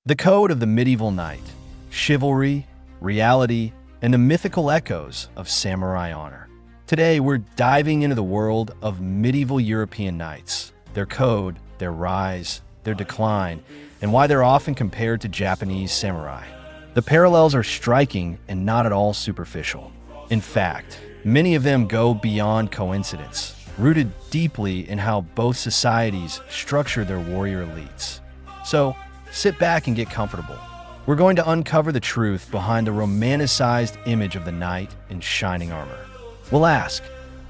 The code of the medieval knight, chivalry, reality, and the mythical echoes of samurai honor. Today, we're diving into the world of medieval European knights, their code, their rise, their decline, and why they're often compared to Japanese samurai. The parallels are striking and not at all superficial. In fact, many of them go beyond coincidence, rooted deeply in how both societies structure their warrior elites. So, sit back and get comfortable. We're going to uncover the truth behind the romanticized image of the knight in shining armor. We'll ask,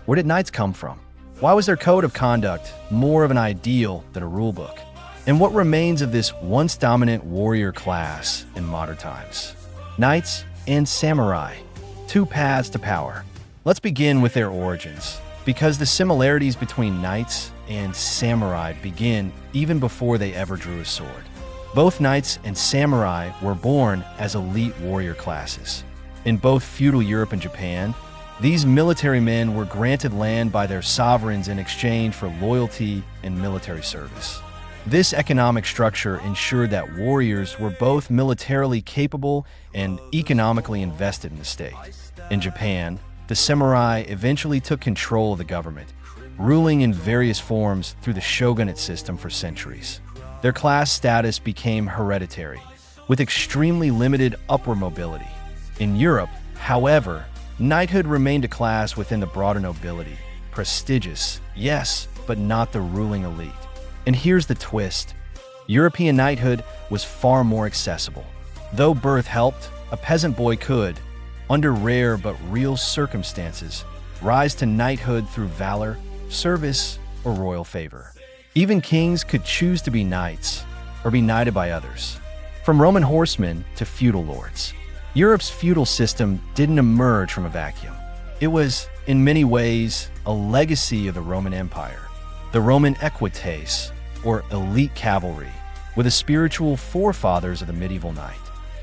where did knights come from? Why was their code of conduct more of an ideal than a rulebook? And what remains of this once dominant warrior class in modern times? Knights and samurai, two paths to power. Let's begin with their origins, because the similarities between knights and samurai begin even before they ever drew a sword. Both knights and samurai were born as elite warrior classes. In both feudal Europe and Japan, these military men were granted land by their sovereigns in exchange for loyalty and military service. This economic structure ensured that warriors were both militarily capable and economically invested in the state. In Japan, the samurai eventually took control of the government, ruling in various forms through the shogunate system for centuries. Their class status became hereditary, with extremely limited upward mobility. In Europe, however, knighthood remained a class within the broader nobility, prestigious, yes, but not the ruling elite. And here's the twist. European knighthood was far more accessible. Though birth helped, a peasant boy could, under rare but real circumstances, rise to knighthood through valor, service, or royal favor. Even kings could choose to be knights, or be knighted by others. From Roman horsemen to feudal lords, Europe's feudal system didn't emerge from a vacuum. It was, in many ways, a legacy of the Roman Empire. The Roman equites, or elite cavalry, were the spiritual forefathers of the medieval knight.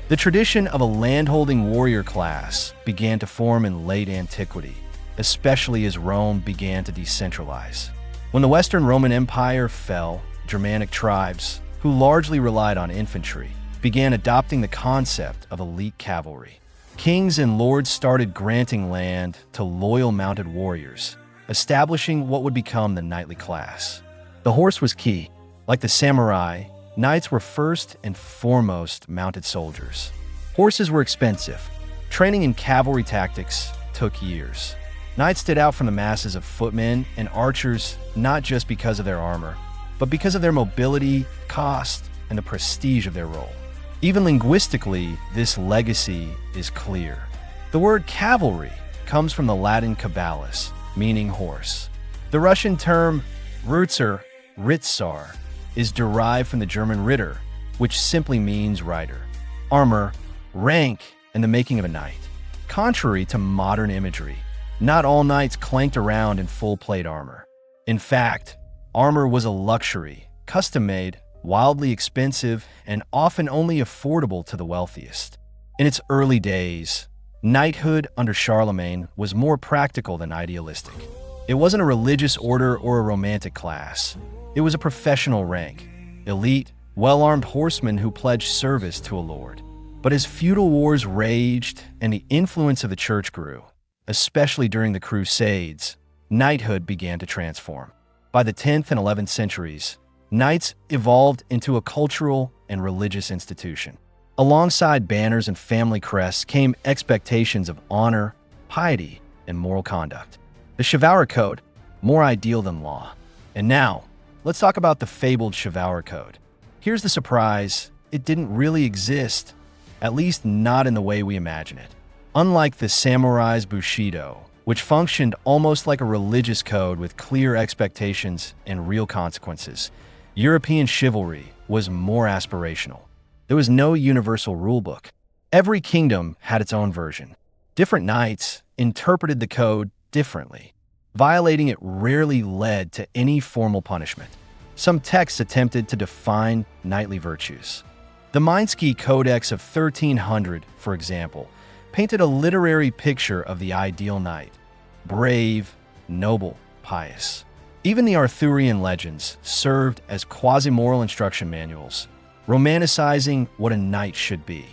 The tradition of a landholding warrior class began to form in late antiquity, especially as Rome began to decentralize. When the Western Roman Empire fell, Germanic tribes, who largely relied on infantry, began adopting the concept of elite cavalry. Kings and lords started granting land to loyal mounted warriors, establishing what would become the knightly class. The horse was key. Like the samurai, knights were first and foremost mounted soldiers. Horses were expensive. Training in cavalry tactics took years. Knights stood out from the masses of footmen and archers not just because of their armor, but because of their mobility, cost, and the prestige of their role. Even linguistically, this legacy is clear. The word cavalry comes from the Latin cabalus, meaning horse. The Russian term Ritsar is derived from the German Ritter, which simply means rider. Armor, rank, and the making of a knight. Contrary to modern imagery, not all knights clanked around in full-plate armor. In fact, armor was a luxury, custom-made, wildly expensive, and often only affordable to the wealthiest. In its early days, knighthood under Charlemagne was more practical than idealistic. It wasn't a religious order or a romantic class. It was a professional rank, elite, well-armed horsemen who pledged service to a lord. But as feudal wars raged and the influence of the church grew, especially during the Crusades, knighthood began to transform. By the 10th and 11th centuries, knights evolved into a cultural and religious institution. Alongside banners and family crests came expectations of honor, piety, and moral conduct. The chivalry code, more ideal than law. And now, let's talk about the fabled chivalry code. Here's the surprise, it didn't really exist, at least not in the way we imagine it. Unlike the samurai's bushido, which functioned almost like a religious code with clear expectations and real consequences, European chivalry was more aspirational. There was no universal rulebook. Every kingdom had its own version. Different knights interpreted the code differently. Violating it rarely led to any formal punishment. Some texts attempted to define knightly virtues. The Minski Codex of 1300, for example, painted a literary picture of the ideal knight: brave, noble, pious. Even the Arthurian legends served as quasi-moral instruction manuals, romanticizing what a knight should be.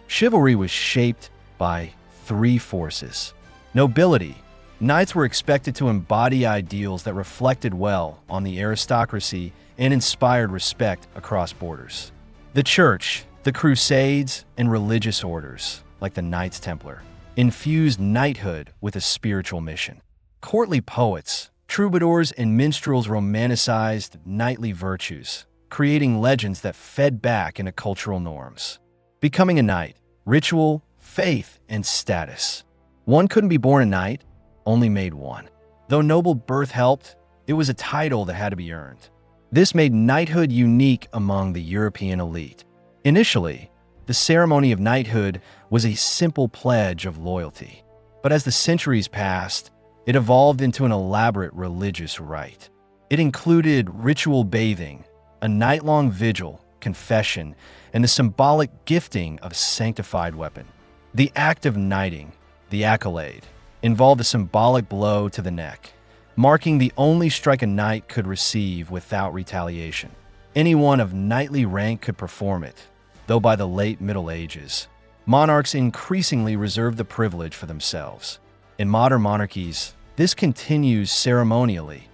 Chivalry was shaped by three forces. Nobility. Knights were expected to embody ideals that reflected well on the aristocracy and inspired respect across borders. The Church, the Crusades, and religious orders, like the Knights Templar, infused knighthood with a spiritual mission. Courtly poets, troubadours, and minstrels romanticized knightly virtues, creating legends that fed back into cultural norms. Becoming a knight, ritual, faith, and status. One couldn't be born a knight, only made one. Though noble birth helped, it was a title that had to be earned. This made knighthood unique among the European elite. Initially, the ceremony of knighthood was a simple pledge of loyalty. But as the centuries passed, it evolved into an elaborate religious rite. It included ritual bathing, a night-long vigil, confession, and the symbolic gifting of a sanctified weapon. The act of knighting, the accolade, involved a symbolic blow to the neck, marking the only strike a knight could receive without retaliation. Anyone of knightly rank could perform it, though by the late Middle Ages, monarchs increasingly reserved the privilege for themselves. In modern monarchies, this continues ceremonially.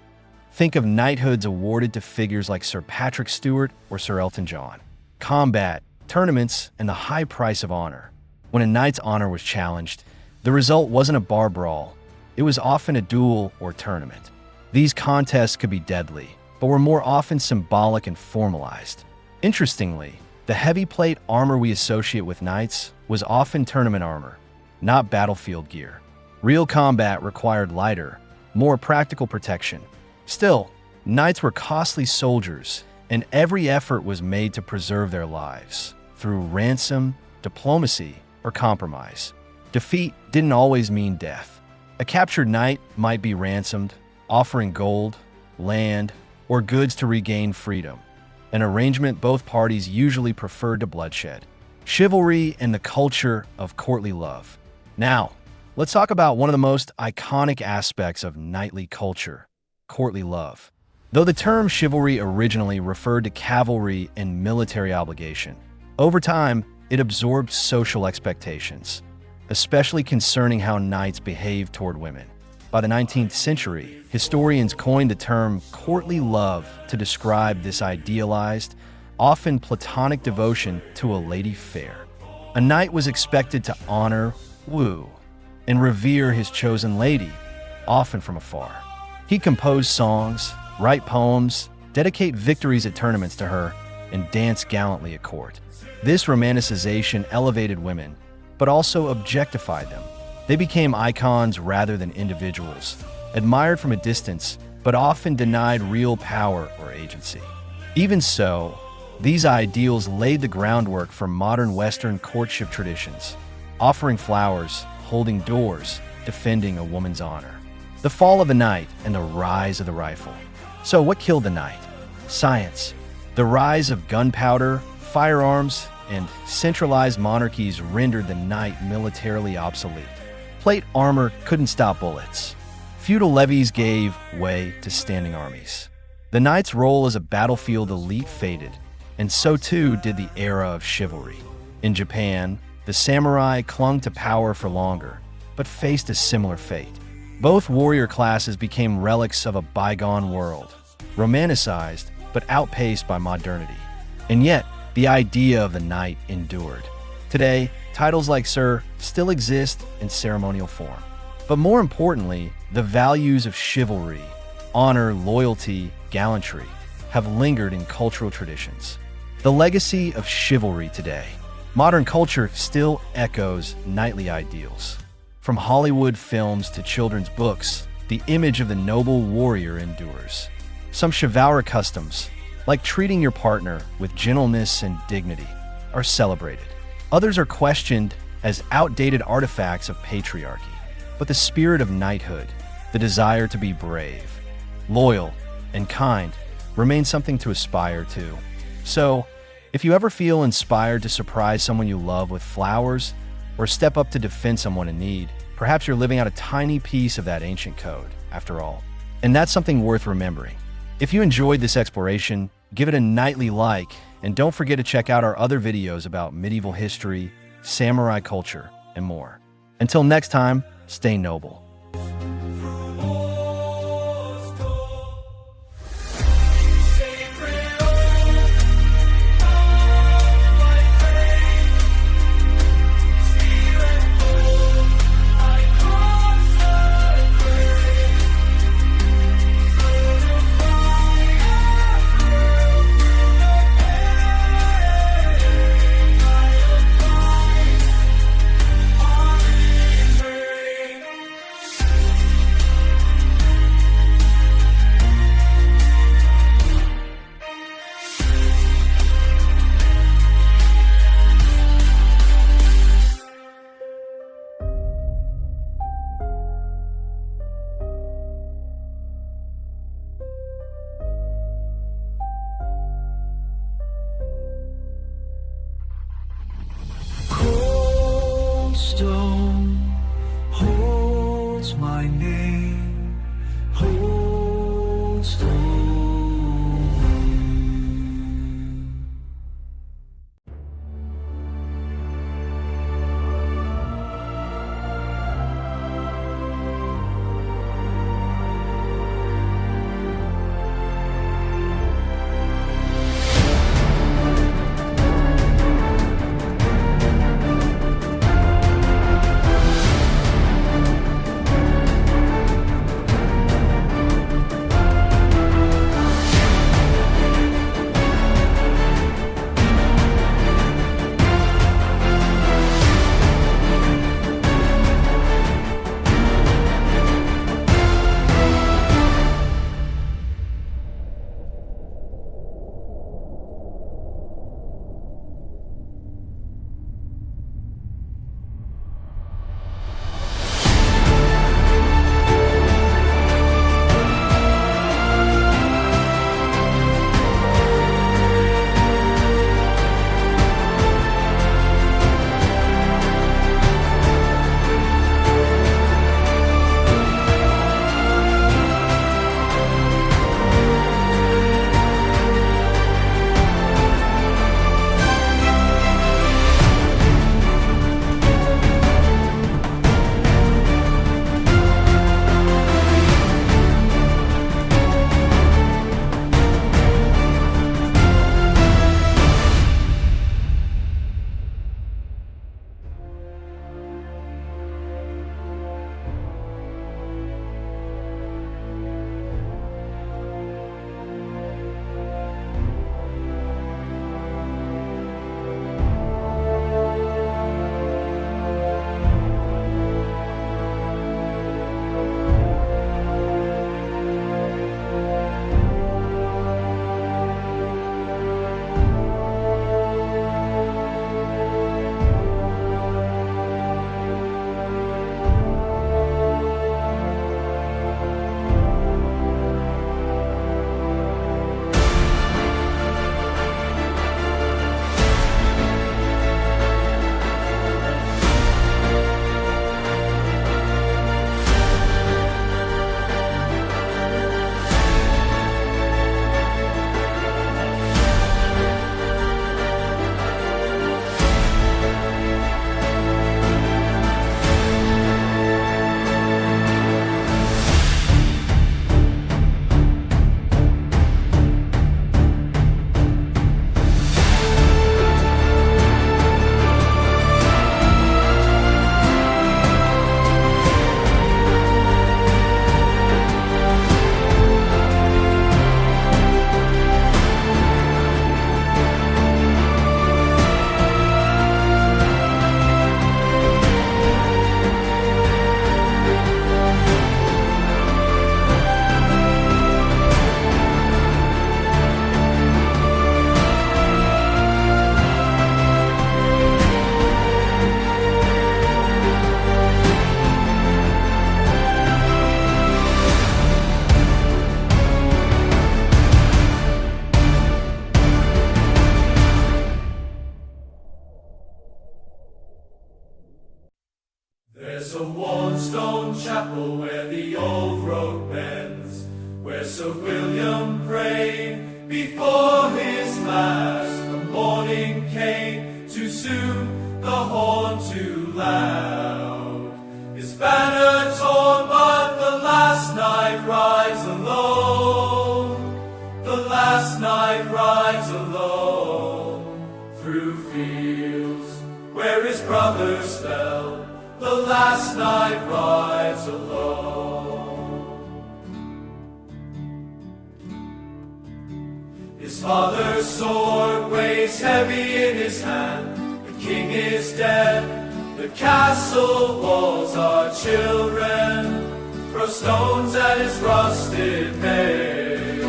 Think of knighthoods awarded to figures like Sir Patrick Stewart or Sir Elton John. Combat, tournaments, and the high price of honor. When a knight's honor was challenged, the result wasn't a bar brawl. It was often a duel or tournament. These contests could be deadly, but were more often symbolic and formalized. Interestingly, the heavy plate armor we associate with knights was often tournament armor, not battlefield gear. Real combat required lighter, more practical protection. Still, knights were costly soldiers, and every effort was made to preserve their lives through ransom, diplomacy, or compromise. Defeat didn't always mean death. A captured knight might be ransomed, offering gold, land, or goods to regain freedom, an arrangement both parties usually preferred to bloodshed. Chivalry and the culture of courtly love. Now, let's talk about one of the most iconic aspects of knightly culture, courtly love. Though the term chivalry originally referred to cavalry and military obligation, over time, it absorbed social expectations, especially concerning how knights behaved toward women. By the 19th century, historians coined the term courtly love to describe this idealized, often platonic devotion to a lady fair. A knight was expected to honor, woo, and revere his chosen lady, often from afar. He composed songs, write poems, dedicate victories at tournaments to her, and dance gallantly at court. This romanticization elevated women, but also objectified them. They became icons rather than individuals, admired from a distance, but often denied real power or agency. Even so, these ideals laid the groundwork for modern Western courtship traditions, offering flowers, holding doors, defending a woman's honor. The fall of the knight and the rise of the rifle. So what killed the knight? Science. The rise of gunpowder, firearms, and centralized monarchies rendered the knight militarily obsolete. Plate armor couldn't stop bullets. Feudal levies gave way to standing armies. The knight's role as a battlefield elite faded, and so too did the era of chivalry. In Japan, the samurai clung to power for longer, but faced a similar fate. Both warrior classes became relics of a bygone world, romanticized but outpaced by modernity. And yet, the idea of the knight endured. Today, titles like Sir still exist in ceremonial form. But more importantly, the values of chivalry, honor, loyalty, gallantry have lingered in cultural traditions. The legacy of chivalry today. Modern culture still echoes knightly ideals. From Hollywood films to children's books, the image of the noble warrior endures. Some chivalric customs, like treating your partner with gentleness and dignity, are celebrated. Others are questioned as outdated artifacts of patriarchy. But the spirit of knighthood, the desire to be brave, loyal, and kind, remains something to aspire to. So, if you ever feel inspired to surprise someone you love with flowers, or step up to defend someone in need, perhaps you're living out a tiny piece of that ancient code, after all. And that's something worth remembering. If you enjoyed this exploration, give it a knightly like And don't forget to check out our other videos about medieval history, samurai culture, and more. Until next time, stay noble. Stone holds my name, holds stone. There's a worn stone chapel where the old road bends, where Sir William prayed before his Mass. came too soon, the horn too loud. His banner torn, but the last knight rides alone. The last knight rides alone through fields where his brothers fell. The last knight rides alone. His father's sword weighs heavy in his hand. The king is dead. The castle walls are children. Throw stones at his rusted mail.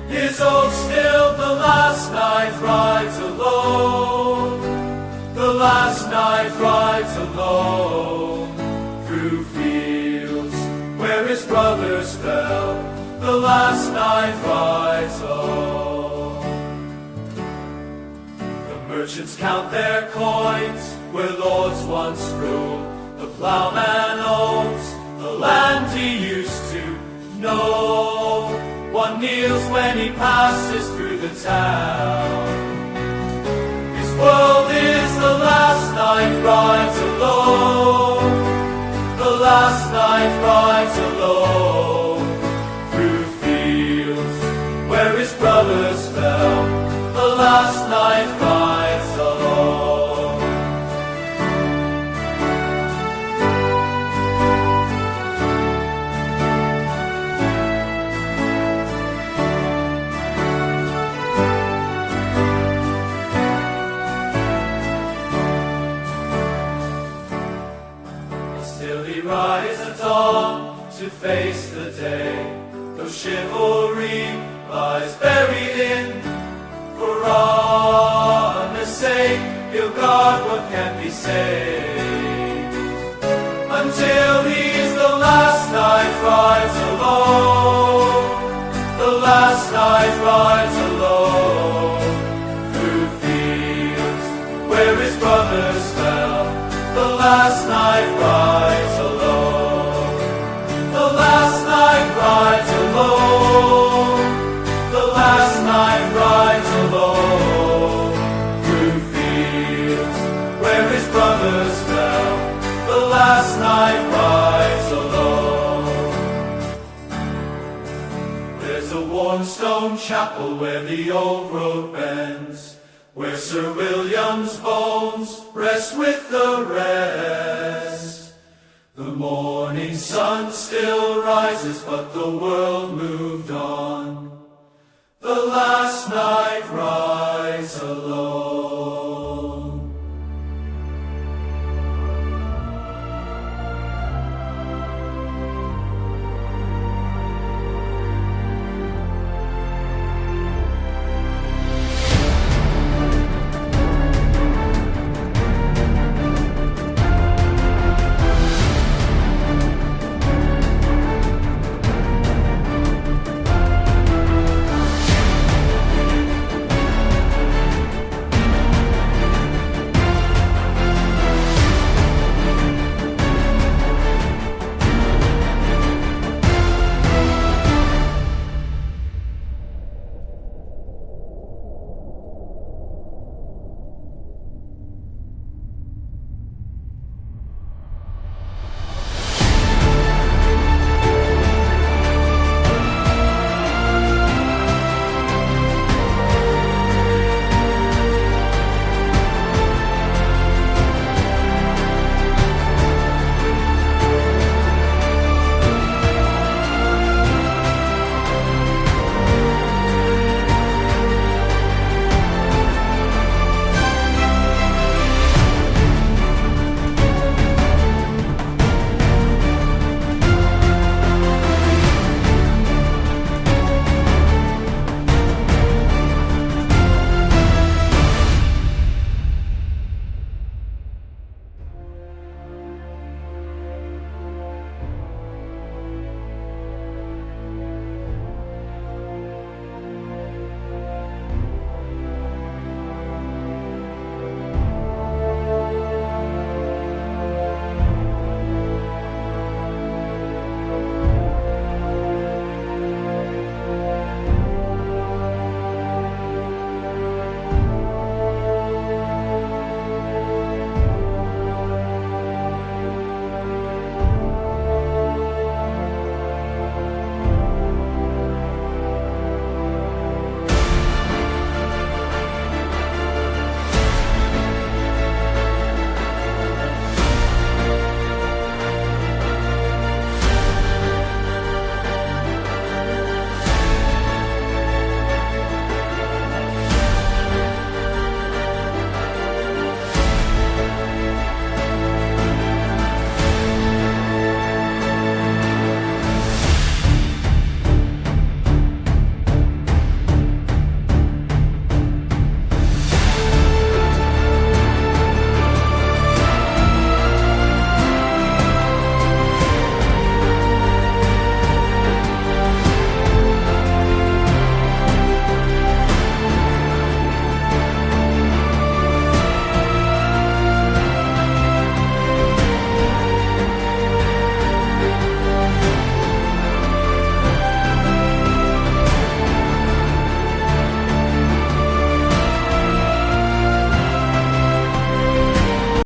His oath still, the last knight rides alone. The last knight rides alone through fields where his brothers fell. The last knight rides home. The merchants count their coins where lords once ruled. The plowman owns the land he used to know. One kneels when he passes through the town. His world is the last knight rides alone. The last knight rides alone through fields where his brothers fell. The last knight rides alone. Rise at dawn to face the day, though chivalry lies buried in. For honor's sake, he'll guard what can be saved. Until he's the last knight rides alone. The last knight rides alone through fields where his brothers fell. The last knight rides alone. The last knight rides alone. The last knight rides alone through fields where his brothers fell. The last knight rides alone. There's a worn stone chapel where the old road bends, where Sir William's bones rest with the rest. The morning sun still rises, but the world moved on.